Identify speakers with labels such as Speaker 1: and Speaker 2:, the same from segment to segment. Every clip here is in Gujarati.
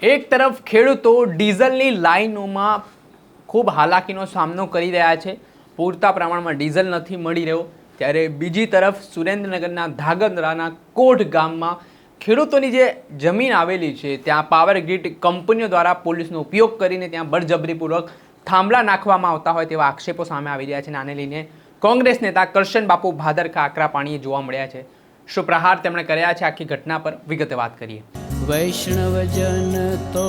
Speaker 1: એક તરફ ખેડૂતો ડીઝલની લાઈનોમાં ખૂબ હાલાકીનો સામનો કરી રહ્યા છે, પૂરતા પ્રમાણમાં ડીઝલ નથી મળી રહ્યો, ત્યારે બીજી તરફ સુરેન્દ્રનગરના ધાંગધ્રાના કોઢ ગામમાં ખેડૂતોની જે જમીન આવેલી છે ત્યાં પાવર ગ્રીડ કંપનીઓ દ્વારા પોલીસનો ઉપયોગ કરીને ત્યાં બળજબરીપૂર્વક થાંભલા નાખવામાં આવતા હોય તેવા આક્ષેપો સામે આવી રહ્યા છે. આને લઈને કોંગ્રેસ નેતા કરશન બાપુ ભાદરકા આકરા પાણીએ જોવા મળ્યા છે. શું પ્રહાર તેમણે કર્યા છે આખી ઘટના પર વિગતે વાત કરીએ.
Speaker 2: વૈષ્ણવજન તો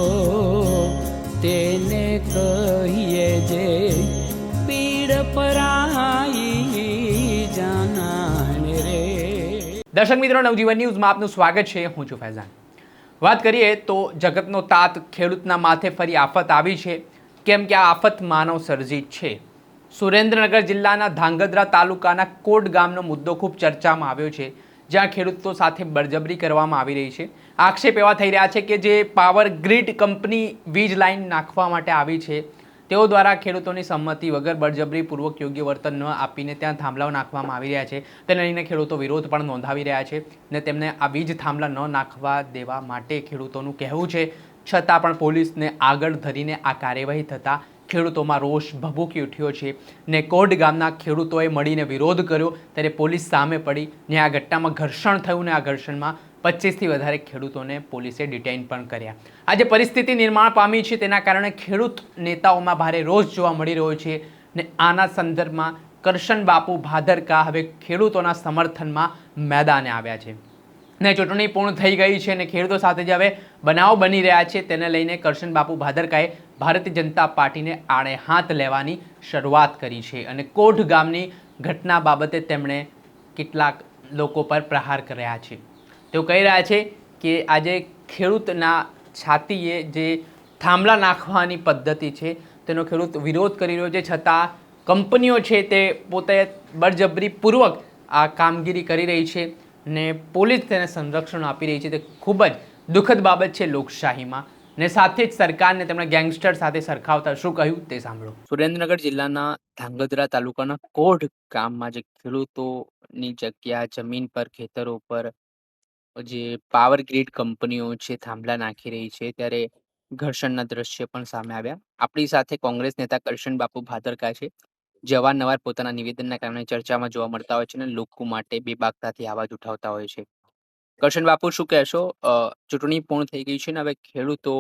Speaker 2: તેને કહીએ જે પીડ પરાઈ જાનાને રે.
Speaker 1: દર્શક મિત્રો, નવજીવન ન્યૂઝમાં આપનું સ્વાગત છે. હું છું ફૈઝાન. વાત કરીએ તો જગતનો તાત ખેડૂતના માથે ફરી આફત આવી છે, કેમ કે આ આફત માનવ સર્જિત છે. સુરેન્દ્રનગર જિલ્લાના ધાંગધ્રા તાલુકાના કોટ ગામનો મુદ્દો ખૂબ ચર્ચામાં આવ્યો છે, જ્યાં ખેડૂતો સાથે બળજબરી કરવામાં આવી રહી છે. આક્ષેપ એવા થઈ રહ્યા છે કે જે પાવર ગ્રીડ કંપની વીજ લાઇન નાખવા માટે આવી છે તેઓ દ્વારા ખેડૂતોની સંમતિ વગર બળજબરીપૂર્વક યોગ્ય વર્તન ન આપીને ત્યાં થાંભલાઓ નાખવામાં આવી રહ્યા છે. તેને લઈને ખેડૂતો વિરોધ પણ નોંધાવી રહ્યા છે ને તેમને આ વીજ થાંભલા ન નાખવા દેવા માટે ખેડૂતોનું કહેવું છે. છતાં પણ પોલીસને આગળ ધરીને આ કાર્યવાહી થતાં ખેડૂતોમાં રોષ ભભૂકી ઉઠ્યો છે ને કોટ ગામના ખેડૂતોએ મળીને વિરોધ કર્યો, ત્યારે પોલીસ સામે પડી ને આ ઘટનામાં ઘર્ષણ થયું ને આ ઘર્ષણમાં 25થી વધારે ખેડૂતોને પોલીસે ડિટેઇન પણ કર્યા. આ જે પરિસ્થિતિ નિર્માણ પામી છે તેના કારણે ખેડૂત નેતાઓમાં ભારે રોષ જોવા મળી રહ્યો છે ને આના સંદર્ભમાં કરશન બાપુ ભાદરકા હવે ખેડૂતોના સમર્થનમાં મેદાને આવ્યા છે ને ચૂંટણી પૂર્ણ થઈ ગઈ છે અને ખેડૂતો સાથે જે હવે બનાવ બની રહ્યા છે તેને લઈને કરશન બાપુ ભાદરકાએ ભારતીય જનતા પાર્ટીને આડે હાથ લેવાની શરૂઆત કરી છે અને કોઠ ગામની ઘટના બાબતે તેમણે કેટલાક લોકો પર પ્રહાર કર્યા છે. તેઓ કહી રહ્યા છે કે આજે ખેડૂતના છાતીએ જે થાંભલા નાખવાની પદ્ધતિ છે તેનો ખેડૂત વિરોધ કરી રહ્યો છે, છતાં કંપનીઓ છે તે પોતે બળજબરીપૂર્વક આ કામગીરી કરી રહી છે ને પોલીસ તેને સંરક્ષણ આપી રહી છે. તે ખૂબ જ દુઃખદ બાબત છે લોકશાહીમાં ને સાથે જ સરકારને તેમણે ગેંગસ્ટર સાથે સરખાવતા શું કહ્યું તે સાંભળો. સુરેન્દ્રનગર જિલ્લાના ધાંગધ્રા તાલુકાના કોઢ ગામમાં જે ખેડૂતોની જગ્યા જમીન પર ખેતરો પર જે પાવર ગ્રીડ કંપનીઓ છે થાંભલા નાખી રહી છે ત્યારે ઘર્ષણના દ્રશ્ય પણ સામે આવ્યા. આપણી સાથે કોંગ્રેસ નેતા કરશન બાપુ ભાદરકા છે, જે અવારનવાર પોતાના નિવેદનના કારણે ચર્ચામાં જોવા મળતા હોય છે અને લોકો માટે બેબાકતાથી અવાજ ઉઠાવતા હોય છે. કરશન બાપુ, શું કહેશો? ચૂંટણી પૂર્ણ થઈ ગઈ છે ને હવે ખેડૂતો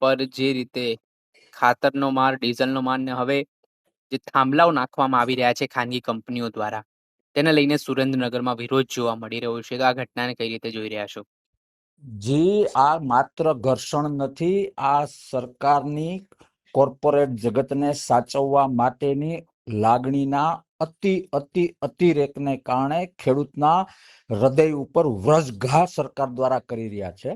Speaker 1: પર જે રીતે ખાતરનો માર, ડીઝલનો માર ને હવે જે થાંભલાઓ નાખવામાં આવી રહ્યા છે ખાનગી કંપનીઓ દ્વારા, તેને લઈને સુરેન્દ્રનગરમાં વિરોધ જોવા મળી રહ્યો છે, તો આ ઘટનાને કઈ રીતે જોઈ રહ્યા છો?
Speaker 3: જી, આ માત્ર ઘર્ષણ નથી, આ સરકારની કોર્પોરેટ જગતને સાચવવા માટેની લાગણીના અતિરેકને કારણે ખેડૂતના હૃદય ઉપર વ્રજઘા સરકાર દ્વારા કરી રહ્યા છે.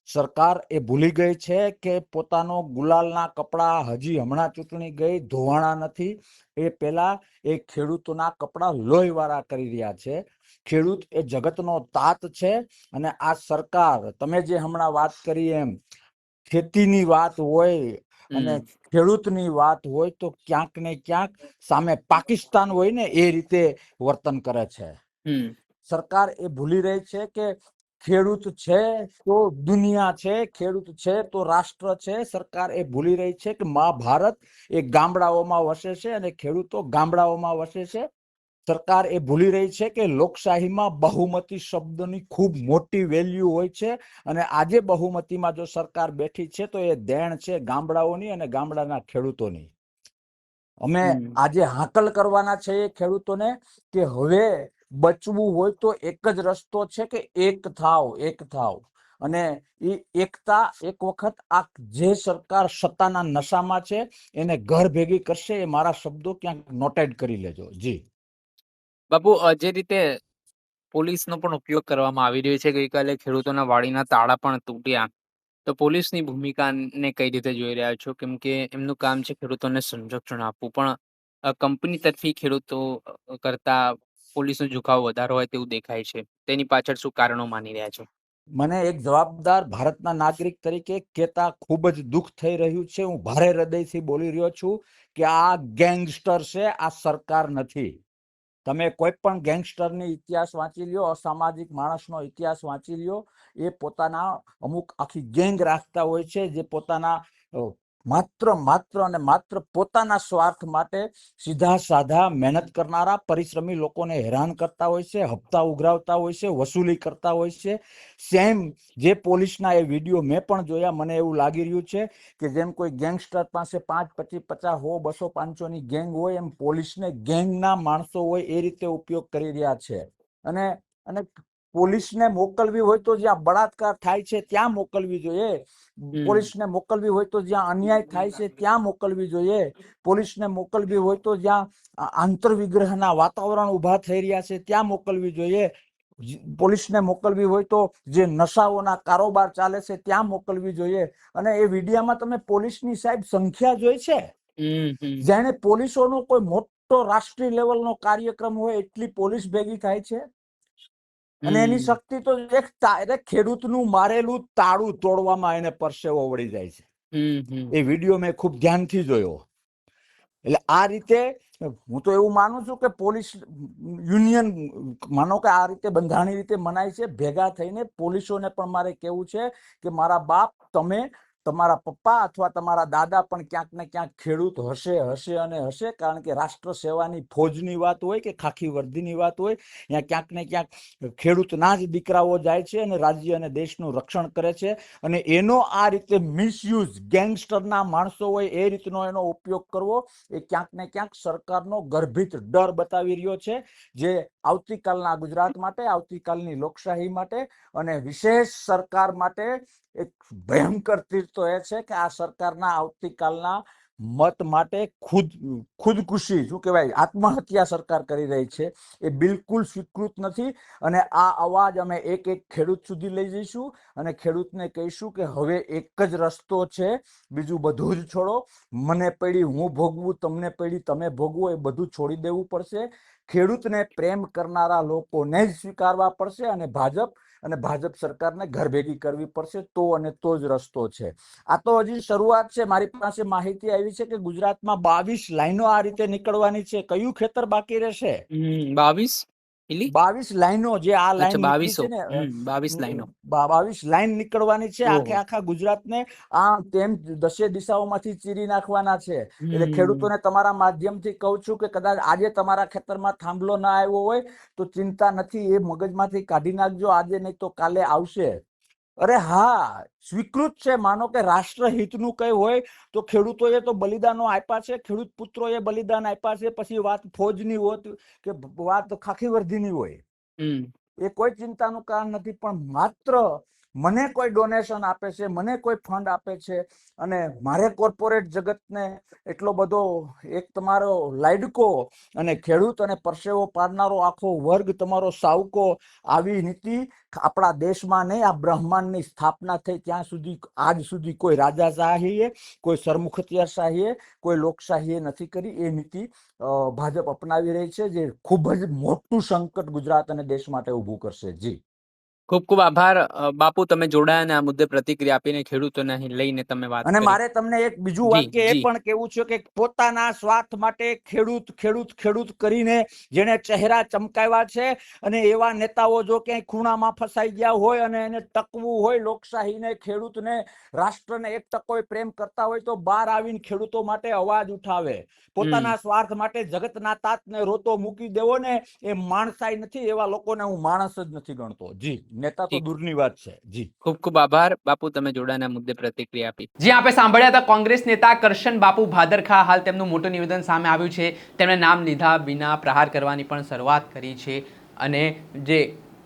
Speaker 3: સરકાર એ ભૂલી ગઈ છે કે પોતાનો ગુલાલના કપડા હજી હમણાં ચૂંટણી ગઈ ધોવાણા નથી, એ પેલા એ ખેડૂતોના કપડા લોહીવાળા કરી રહ્યા છે. ખેડૂત એ જગતનો તાત છે અને આ સરકાર, તમે જે હમણાં વાત કરી એમ ખેતીની વાત હોય અને ખેડૂતની વાત હોય તો ક્યાંક ને ક્યાંક સામે પાકિસ્તાન હોય ને એ રીતે વર્તન કરે છે. સરકાર એ ભૂલી રહી છે કે ખેડૂત છે તો દુનિયા છે, ખેડૂત છે તો રાષ્ટ્ર છે. સરકાર એ ભૂલી રહી છે કે મહાભારત એ ગામડાઓમાં વસે છે અને ખેડૂતો ગામડાઓમાં વસે છે. સરકાર એ ભૂલી રહી છે કે લોકશાહીમાં બહુમતી શબ્દની ખૂબ મોટી વેલ્યુ હોય છે અને આજે બહુમતીમાં જો સરકાર બેઠી છે તો એ દેણ છે ગામડાઓની અને ગામડાના ખેડૂતોની. અમે આજે હાકલ કરવાના છે એ ખેડૂતોને કે હવે બચવું હોય તો એક જ રસ્તો છે કે એક થાવ અને એ એકતા એક વખત આ જે સરકાર સત્તાના નશામાં છે એને ઘર ભેગી કરશે. એ મારા શબ્દો ક્યાંક નોટેડ કરી લેજો. જી
Speaker 1: બાપુ, જે રીતે પોલીસનો પણ ઉપયોગ કરવામાં આવી રહ્યો છે, ગઈકાલે ખેડૂતોના વાડીના તાળા પણ તૂટ્યા, તો પોલીસની ભૂમિકાને કઈ રીતે જોઈ રહ્યા છો? કેમ કે એમનું કામ છે ખેડૂતોને સંરક્ષણ આપવું, પણ કંપની તરફી ખેડૂતો કરતા પોલીસનો ઝુકાવ વધારો હોય તેવું દેખાય છે. તેની પાછળ શું કારણો માની રહ્યા છો?
Speaker 3: મને એક જવાબદાર ભારતના નાગરિક તરીકે કહેતા ખૂબ જ દુઃખ થઈ રહ્યું છે. હું ભારે હૃદયથી બોલી રહ્યો છું કે આ ગેંગસ્ટર છે, આ સરકાર નથી. તમે કોઈ પણ ગેંગસ્ટરની ઇતિહાસ વાંચી લ્યો, અસામાજિક માણસનો ઇતિહાસ વાંચી લ્યો, એ પોતાના અમુક આખી ગેંગ રાખતા હોય છે, જે પોતાના માત્ર અને માત્ર પોતાના સ્વાર્થ માટે સીધા સાધા મહેનત કરનારા પરિશ્રમી લોકોને હેરાન કરતા હોય છે, હપ્તા ઉઘરાવતા હોય છે, વસૂલી કરતા હોય છે. સેમ જે પોલીસના એ વિડીયો મેં પણ જોયા, મને એવું લાગી રહ્યું છે કે જેમ કોઈ ગેંગસ્ટર પાસે 5, 25, 50, 100, 200, 500 ની ગેંગ હોય, એમ પોલીસને ગેંગના માણસો હોય એ રીતે ઉપયોગ કરી રહ્યા છે. અને પોલીસને મોકલવી હોય તો જ્યાં બળાત્કાર થાય છે ત્યાં મોકલવી જોઈએ, પોલીસને મોકલવી હોય તો જ્યાં અન્યાય થાય છે ત્યાં મોકલવી જોઈએ, પોલીસને મોકલવી હોય તો જ્યાં આંતરવિગ્રહના વાતાવરણ ઊભા થઈ રહ્યા છે ત્યાં મોકલવી જોઈએ, પોલીસને મોકલવી હોય તો જે નશાઓના કારોબાર ચાલે છે ત્યાં મોકલવી જોઈએ. અને એ વિડીયામાં તમે પોલીસની સાહેબ સંખ્યા જોઈ છે, જેને પોલીસોનો કોઈ મોટો રાષ્ટ્રીય લેવલનો કાર્યક્રમ હોય એટલી પોલીસ ભેગી થાય છે. અને એની શક્તિ તો એક ખેડૂતનું મારેલું તાળું તોડવામાં એને પરસેવો વળી જાય છે. એ વિડીયો મેં ખૂબ ધ્યાનથી જોયો. એટલે આ રીતે હું તો એવું માનું છું કે પોલીસ યુનિયન, માનો કે આ રીતે બંધારણીય રીતે મનાય છે, ભેગા થઈને પોલીસોને પણ મારે કહેવું છે કે મારા બાપ, તમે, તમારા પપ્પા અથવા તમારા દાદા પણ ક્યાંક ને ક્યાંક ખેડૂત હશે અને હશે. કારણ કે રાષ્ટ્ર સેવાની ફોજની વાત હોય કે ખાખી વર્દીની વાત હોય, ત્યાં ક્યાંક ને ક્યાંક ખેડૂતના જ દીકરાઓ જાય છે અને રાજ્ય અને દેશનું રક્ષણ કરે છે. અને એનો આ રીતે મિસયુઝ ગેંગસ્ટરના માણસો હોય એ રીતનો એનો ઉપયોગ કરવો, એ ક્યાંક ને ક્યાંક સરકારનો ગર્ભિત ડર બતાવી રહ્યો છે, જે આવતીકાલના ગુજરાત માટે, આવતીકાલની લોકશાહી માટે અને વિશેષ સરકાર માટે એક ભયંકર તીર તો એ છે કે આ સરકારના આવતીકાલના મત માટે ખુદકુશી, શું કહેવાય, આત્મહત્યા સરકાર કરી રહી છે, એ બિલકુલ સ્વીકૃત નથી. અને આ અવાજ અમે એક ખેડૂત સુધી લઈ જઈશું અને ખેડૂતને કહીશું કે હવે એક જ રસ્તો છે, બીજું બધું જ છોડો. મને પડી હું ભોગવું, તમને પડી તમે ભોગવો, એ બધું છોડી દેવું પડશે. ખેડૂતને પ્રેમ કરનારા લોકોને જ સ્વીકારવા પડશે અને ભાજપ સરકારને ઘર ભેગી કરવી પડશે. તો જ રસ્તો છે. આ તો હજી શરૂઆત છે. મારી પાસે માહિતી આવી છે કે ગુજરાતમાં 22 લાઈનો આ રીતે નીકળવાની છે. કયું ખેતર બાકી રહેશે? 22 લાઈનો, જે આ લાઈન નીકળી છે ને, 22 લાઈન નીકળવાની છે. આખા ગુજરાતને તેમ 10 દિશાઓમાંથી ચીરી નાખવાના છે. એટલે ખેડૂતોને તમારા માધ્યમથી કહું છું કે કદાચ આજે તમારા ખેતરમાં થાંભલો ના આવ્યો હોય તો ચિંતા નથી, એ મગજમાંથી કાઢી નાખજો. આજે નહીં તો કાલે આવશે. અરે હા, સ્વીકૃત છે. માનો કે રાષ્ટ્રહિતનું કઈ હોય તો ખેડૂતોએ તો બલિદાનો આપ્યા છે, ખેડૂત પુત્રોએ બલિદાન આપ્યા છે. પછી વાત ફોજની હોત કે વાત ખાખી વર્દીની હોય, એ કોઈ ચિંતાનું કારણ નથી. પણ માત્ર મને કોઈ ડોનેશન આપે છે, મને કોઈ ફંડ આપે છે અને મારે કોર્પોરેટ જગતને એટલો બધો, એક તમારો લાડકો અને ખેડૂત અને પરસેવો પાડનારો આખો વર્ગ તમારો સાવકો, આવી નીતિ આપણા દેશમાં નહીં, આ બ્રહ્માંડની સ્થાપના થઈ ત્યાં સુધી, આજ સુધી કોઈ રાજાશાહીએ, કોઈ સરમુખત્યારશાહીએ, કોઈ લોકશાહીએ નથી કરી. એ નીતિ ભાજપ અપનાવી રહી છે, જે ખૂબ જ મોટું સંકટ ગુજરાત અને દેશ માટે ઊભું કરશે. જી,
Speaker 1: ખૂબ ખૂબ આભાર બાપુ, તમે જોડાયા અને આ મુદ્દે પ્રતિક્રિયા આપીને ખેડૂતોને લઈને તમે વાત કરી.
Speaker 3: અને મારે તમને એક બીજું વાક્ય એ પણ કેવું છે કે પોતાના સ્વાર્થ માટે ખેડૂત ખેડૂત ખેડૂત કરીને જેને ચહેરા ચમકાવ્યા છે, અને એવા નેતાઓ જો ક્યાંય ખૂણામાં ફસાઈ ગયા હોય અને એને ટકવું હોય, લોકશાહીને, ખેડૂતને, રાષ્ટ્રને 1% પ્રેમ કરતા હોય તો બહાર આવીને ખેડૂતો માટે અવાજ ઉઠાવે. પોતાના સ્વાર્થ માટે જગતના તાતને રોતો મૂકી દેવો ને, એ માણસાઈ નથી. એવા લોકોને હું માણસ જ નથી ગણતો. જી, નેતા તો દૂરની વાત છે. જી,
Speaker 1: ખૂબ ખૂબ આભાર બાપુ, તમે જોડાના મુદ્દે પ્રતિક્રિયા આપી. જે આપણે સાંભળ્યા હતા કોંગ્રેસ નેતા કરશન બાપુ ભાદરખા. હાલ તેમનું મોટું નિવેદન સામે આવ્યું છે. તેમણે નામ લીધા વિના પ્રહાર કરવાની પણ શરૂઆત કરી છે. અને જે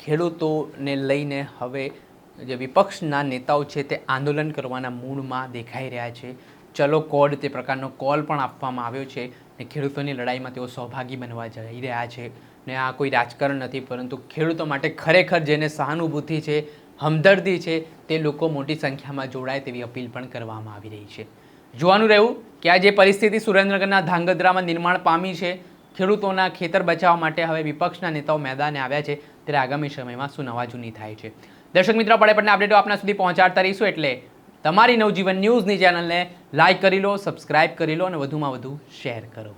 Speaker 1: ખેડૂતોને લઈને હવે જે વિપક્ષના નેતાઓ છે તે આંદોલન કરવાના મૂડમાં દેખાઈ રહ્યા છે. ચલો કોડ, તે પ્રકારનો કોલ પણ આપવામાં આવ્યો છે. ને ખેડૂતોની લડાઈમાં તેઓ સહભાગી બનવા જઈ રહ્યા છે. ને આ કોઈ રાજકારણ નથી, પરંતુ ખેડૂતો માટે ખરેખર જેને સહાનુભૂતિ છે, હમદર્દી છે, તે લોકો મોટી સંખ્યામાં જોડાય તેવી અપીલ પણ કરવામાં આવી રહી છે. જોવાનું રહ્યું કે આ જે પરિસ્થિતિ સુરેન્દ્રનગરના ધાંગધ્રામાં નિર્માણ પામી છે, ખેડૂતોના ખેતર બચાવવા માટે હવે વિપક્ષના નેતાઓ મેદાને આવ્યા છે, ત્યારે આગામી સમયમાં શું નવાજૂની થાય છે. દર્શક મિત્રો, પડે અપડેટો આપના સુધી પહોંચાડતા રહીશું. એટલે તમારી નવજીવન ન્યૂઝની ચેનલને લાઇક કરી લો, સબસ્ક્રાઇબ કરી લો અને વધુમાં વધુ શેર કરો.